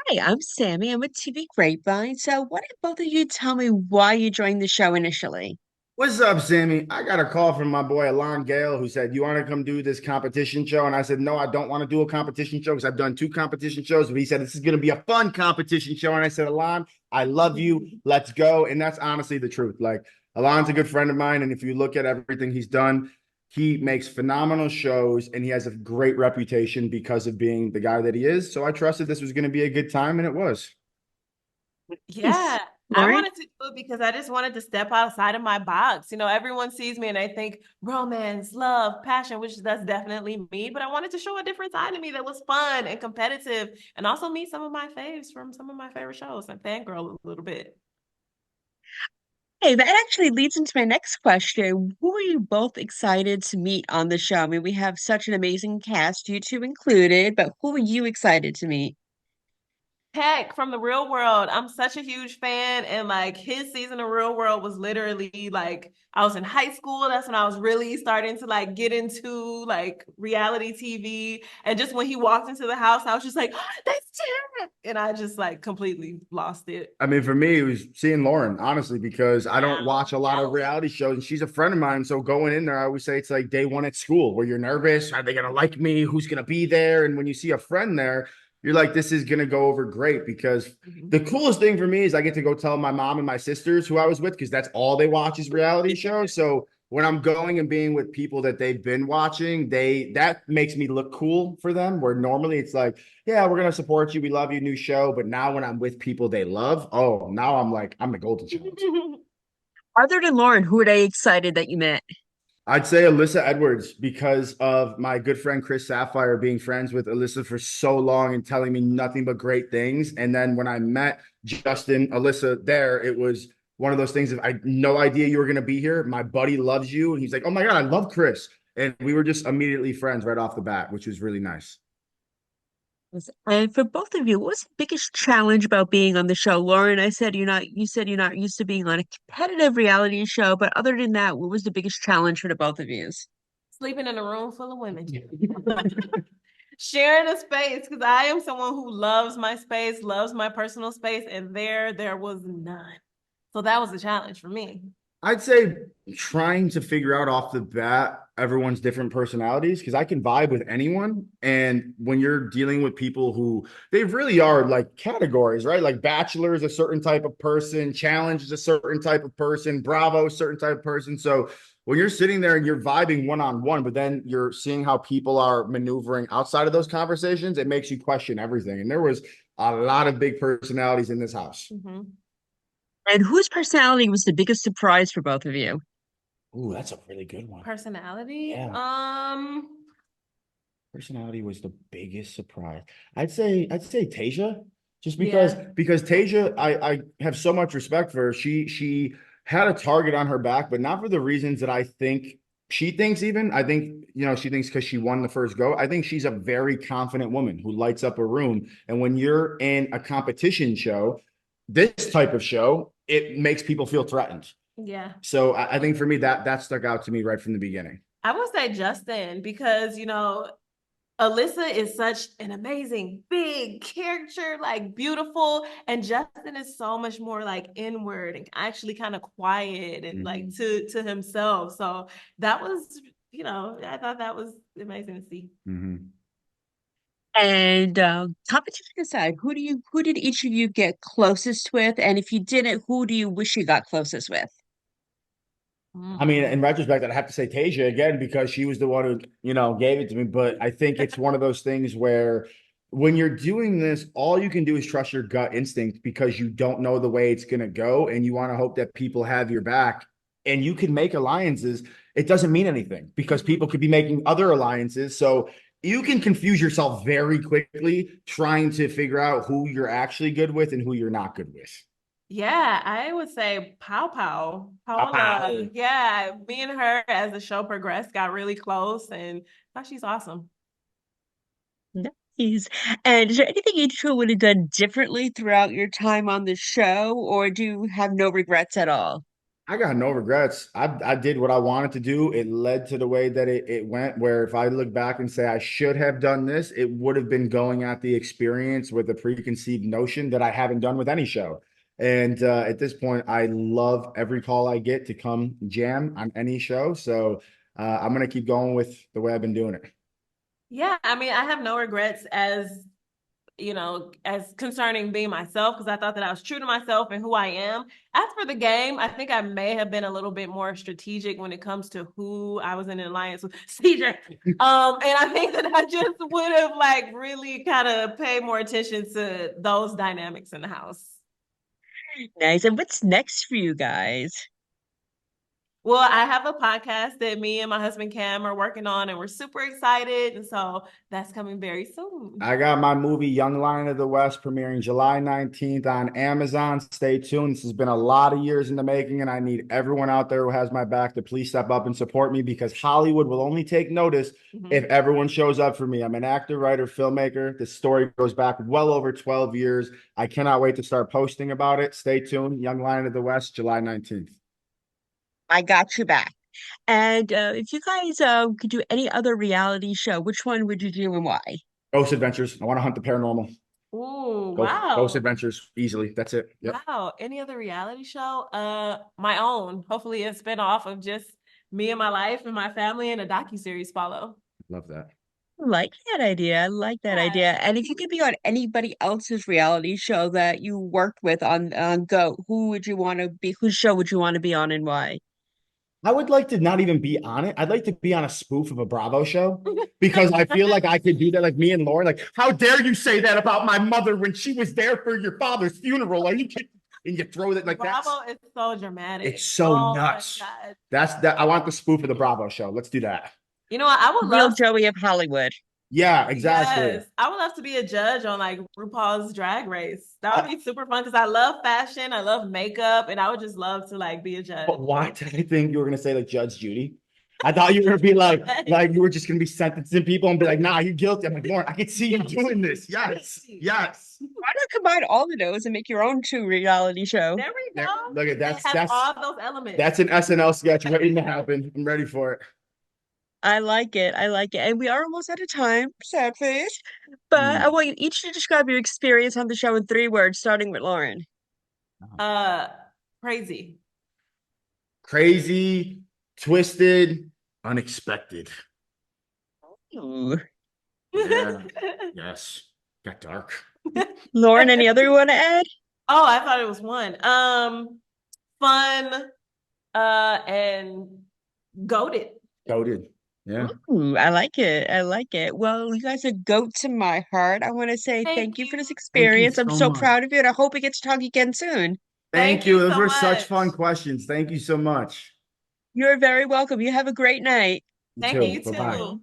Hi, I'm Sammy. I'm with TV Grapevine. So, why don't both of you tell me why you joined the show initially? What's up, Sammy? I got a call from my boy Alon Gale who said, "You want to come do this competition show?" And I said, "No, I don't want to do a competition show because I've done two competition shows." But he said, "This is going to be a fun competition show." And I said, "Alon, I love you. Let's go." And that's honestly the truth. Like, Alon's a good friend of mine. And if you look at everything he's done, he makes phenomenal shows and he has a great reputation because of being the guy that he is. So I trusted this was going to be a good time, and it was. Nice. Yeah, I Lauren? wanted to do it because I just wanted to step outside of my box. Everyone sees me and they think romance, love, passion, which that's definitely me. But I wanted to show a different side of me that was fun and competitive and also meet some of my faves from some of my favorite shows and fangirl a little bit. Hey, that actually leads into my next question. Who are you both excited to meet on the show? I mean, we have such an amazing cast, you two included, but who are you excited to meet? Heck, from the Real World, I'm such a huge fan. And like his season of Real World was literally like I was in high school. That's when I was really starting to like get into like reality TV. And just when he walked into the house, I was just like, oh, that's Jared. And I just like completely lost it. I mean, for me, it was seeing Lauren, honestly, because I don't watch a lot of reality shows and she's a friend of mine. So going in there, I always say it's like day one at school where you're nervous. Are they going to like me? Who's going to be there? And when you see a friend there, you're like, this is going to go over great because the coolest thing for me is I get to go tell my mom and my sisters who I was with because that's all they watch is reality shows. So when I'm going and being with people that they've been watching, that makes me look cool for them. Where normally it's like, yeah, we're gonna support you. We love you, new show. But now when I'm with people they love, oh, now I'm like, I'm the golden child. Other than Lauren, who are they excited that you met? I'd say Alyssa Edwards because of my good friend Chris Sapphire being friends with Alyssa for so long and telling me nothing but great things. And then when I met Justin, Alyssa there, it was one of those things of I had no idea you were gonna be here. My buddy loves you. And he's like, oh my God, I love Chris. And we were just immediately friends right off the bat, which was really nice. Yes. And for both of you, what was the biggest challenge about being on the show? Lauren, you said you're not used to being on a competitive reality show, but other than that, what was the biggest challenge for the both of you? Sleeping in a room full of women. Sharing a space because I am someone who loves my space, loves my personal space, and there was none. So that was a challenge for me. I'd say trying to figure out off the bat everyone's different personalities because I can vibe with anyone. And when you're dealing with people who they really are like categories, right? Like Bachelor is a certain type of person, Challenge is a certain type of person, Bravo, certain type of person. So when you're sitting there and you're vibing one on one, but then you're seeing how people are maneuvering outside of those conversations, it makes you question everything. And there was a lot of big personalities in this house. Mm-hmm. And whose personality was the biggest surprise for both of you? Ooh, that's a really good one. Personality. Yeah. Personality was the biggest surprise. I'd say Tasia, just because Yeah. Tasia, I have so much respect for her. She had a target on her back, but not for the reasons that I think she thinks even. I think, she thinks because she won the first go. I think she's a very confident woman who lights up a room. And when you're in a competition show, this type of show, it makes people feel threatened. Yeah. So I think for me that stuck out to me right from the beginning. I would say Justin because Alyssa is such an amazing big character, like beautiful, and Justin is so much more like inward and actually kind of quiet and like Mhm. to himself. So that was, I thought that was amazing to see. Mhm. And competition aside, who did each of you get closest with? And if you didn't, who do you wish you got closest with? I mean, Mm-mm. in retrospect, I'd have to say Tasia again because she was the one who, gave it to me. But I think it's one of those things where when you're doing this, all you can do is trust your gut instinct because you don't know the way it's going to go. And you want to hope that people have your back and you can make alliances. It doesn't mean anything because people could be making other alliances. So you can confuse yourself very quickly trying to figure out who you're actually good with and who you're not good with. Yeah, I would say Pow Pow, Paola. Yeah, me and her as the show progressed got really close and I thought she's awesome. Nice. And is there anything you two would have done differently throughout your time on the show, or do you have no regrets at all? I got no regrets. I did what I wanted to do. It led to the way that it went, where if I look back and say I should have done this, it would have been going at the experience with a preconceived notion that I haven't done with any show. And at this point, I love every call I get to come jam on any show. So I'm going to keep going with the way I've been doing it. Yeah, I mean, I have no regrets as as concerning being myself because I thought that I was true to myself and who I am. As for the game, I think I may have been a little bit more strategic when it comes to who I was in an alliance with. CJ. And I think that I just would have like really kind of paid more attention to those dynamics in the house. Nice. And what's next for you guys? Well, I have a podcast that me and my husband Cam are working on, and we're super excited. And so that's coming very soon. I got my movie Young Lion of the West premiering July 19th on Amazon. Stay tuned. This has been a lot of years in the making, and I need everyone out there who has my back to please step up and support me because Hollywood will only take notice if everyone shows up for me. I'm an actor, writer, filmmaker. This story goes back well over 12 years. I cannot wait to start posting about it. Stay tuned. Young Lion of the West, July 19th. I got you back. And if you guys could do any other reality show, which one would you do and why? Ghost Adventures. I want to hunt the paranormal. Ooh, Ghost wow. Adventures, easily. That's it. Yep. Wow. Any other reality show? My own. Hopefully a spinoff of just me and my life and my family and a docuseries follow. Love that. I like that idea. I like that Yeah. idea. And if you could be on anybody else's reality show that you worked with on Go, who would you want to be? Whose show would you want to be on and why? I would like to not even be on it. I'd like to be on a spoof of a Bravo show because I feel like I could do that, like me and Lauren. Like, how dare you say that about my mother when she was there for your father's funeral? Are you kidding? And you throw that like that. Bravo is so dramatic. It's so Oh my nuts. God. That's that. I want the spoof of the Bravo show. Let's do that. You know what? I would Real love Joey of Hollywood. Yeah, exactly. Yes, I would love to be a judge on like RuPaul's Drag Race. That would be super fun because I love fashion, I love makeup, and I would just love to like be a judge. But why did I think you were gonna say like Judge Judy? I thought you were gonna be like you were just gonna be sentencing people and be like, nah, you're guilty. I'm like, Lauren, I can see you doing this. Yes, yes. Why not combine all of those and make your own true reality show? There we There, go. look at It has all those elements. that's an SNL sketch waiting to happen. I'm ready for it. I like it. I like it. And we are almost out of time, sad face. But I Mm. want you each to describe your experience on the show in 3 words, starting with Lauren. Uh, Crazy. Crazy, twisted, unexpected. Ooh. Yeah. Yes. Got dark. Lauren, any other you want to add? Oh, I thought it was one. Fun, and goated. Goated. Yeah. Ooh, I like it. I like it. Well, you guys are goats in my heart. I want to say Thank thank you for this you. Thank you experience. I'm so so much. proud of you, and I hope we get to talk again soon. Thank Thank you. you Those so were such much. fun questions. Thank you so much. You're very welcome. You have a great night You Thank too. you Bye-bye. too.